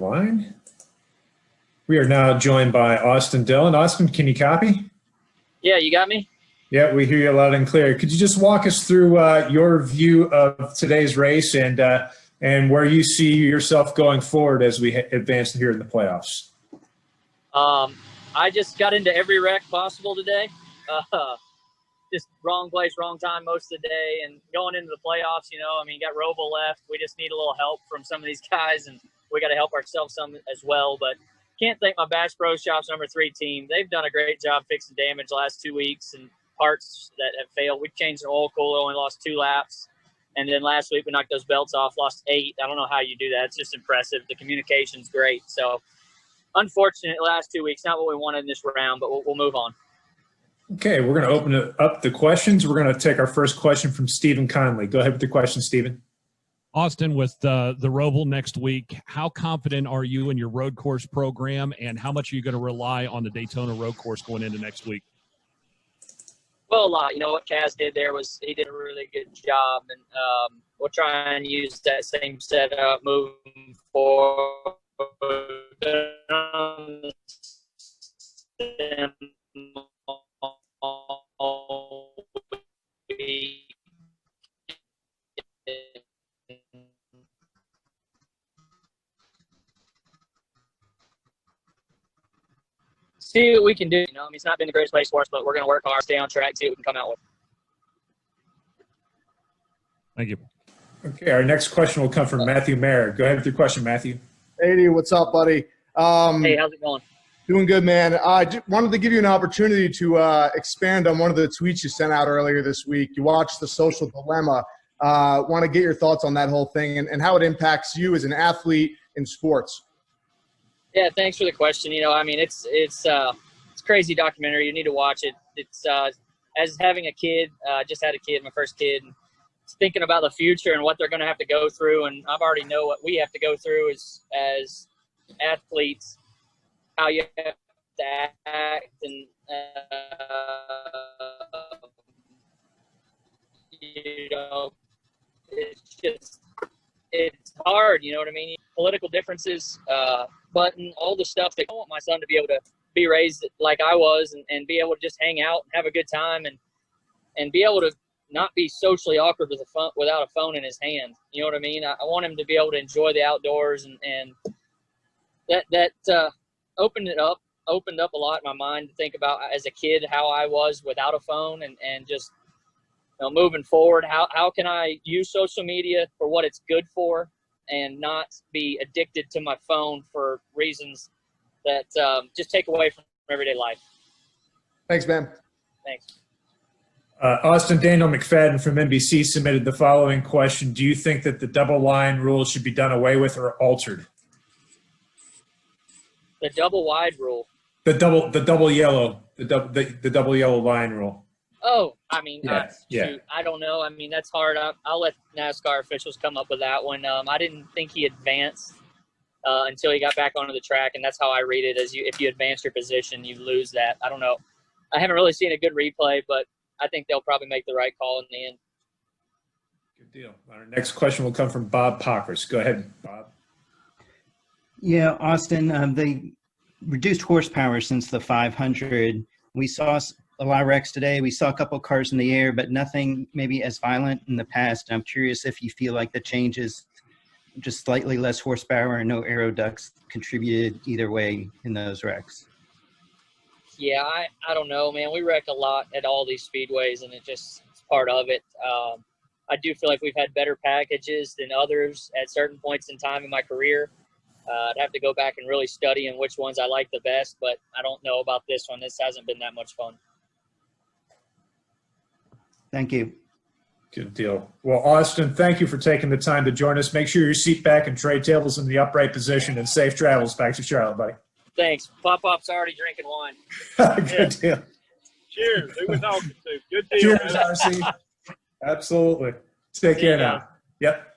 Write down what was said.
line. We are now joined by Austin Dillon. Austin, can you copy? Yeah, you got me? Yeah, we hear you loud and clear. Could you just walk us through your view of today's race and where you see yourself going forward as we advance here in the playoffs? I just got into every wreck possible today. Just wrong place, wrong time most of the day. And going into the playoffs, got Roval left. We just need a little help from some of these guys, and we got to help ourselves some as well. But can't thank my Bass Pro Shops #3 team. They've done a great job fixing damage the last 2 weeks and parts that have failed. We changed an oil cooler, only lost 2 laps. And then last week we knocked those belts off, lost 8. I don't know how you do that. It's just impressive. The communication's great. So unfortunate last 2 weeks, not what we wanted in this round, but we'll move on. Okay, we're going to open up the questions. We're going to take our first question from Stephen Conley. Go ahead with the question, Stephen. Austin, with the Roval next week, how confident are you in your road course program, and how much are you going to rely on the Daytona road course going into next week? Well, a lot. What Kaz did there was he did a really good job, and we'll try and use that same setup moving forward. See what we can do. It's not been the greatest place for us, but we're going to work hard, stay on track, see what we can come out with. Thank you. Okay, our next question will come from Matthew Mayer. Go ahead with your question, Matthew. Hey, what's up, buddy? Hey, how's it going? Doing good, man. I just wanted to give you an opportunity to expand on one of the tweets you sent out earlier this week. You watched The Social Dilemma. Want to get your thoughts on that whole thing and how it impacts you as an athlete in sports. Yeah, thanks for the question. It's a crazy documentary. You need to watch it. It's as having a kid, just had a kid, my first kid, and thinking about the future and what they're going to have to go through. And I've already know what we have to go through as athletes, how you have to act, and it's hard. You know what I mean? Political differences. But all the stuff that I want my son to be able to be raised like I was and be able to just hang out and have a good time and be able to not be socially awkward without a phone in his hand. You know what I mean? I want him to be able to enjoy the outdoors and that opened up a lot in my mind to think about as a kid how I was without a phone and just moving forward, how can I use social media for what it's good for and not be addicted to my phone for reasons that just take away from everyday life. Thanks, man. Thanks. Austin, Daniel McFadden from NBC submitted the following question. Do you think that the double line rule should be done away with or altered? The double wide rule. The double yellow line rule. Oh, Yeah. I don't know. That's hard. I'll let NASCAR officials come up with that one. I didn't think he advanced until he got back onto the track, and that's how I read it. If you advance your position, you lose that. I don't know. I haven't really seen a good replay, but I think they'll probably make the right call in the end. Good deal. Our next question will come from Bob Pockers. Go ahead, Bob. Yeah, Austin, they reduced horsepower since the 500. We saw a lot of wrecks today. We saw a couple of cars in the air, but nothing maybe as violent in the past. I'm curious if you feel like the changes, just slightly less horsepower and no aero ducts, contributed either way in those wrecks. Yeah, I don't know, man. We wreck a lot at all these speedways, and it's part of it. I do feel like we've had better packages than others at certain points in time in my career. I'd have to go back and really study on which ones I like the best, but I don't know about this one. This hasn't been that much fun. Thank you. Good deal. Well, Austin, thank you for taking the time to join us. Make sure your seat back and tray tables in the upright position, and safe travels back to Charlotte, buddy. Thanks. Pop-Pop's already drinking wine. Good deal. Cheers. Who was talking to? Good deal. Cheers, RC. Absolutely. Take care now. Yep.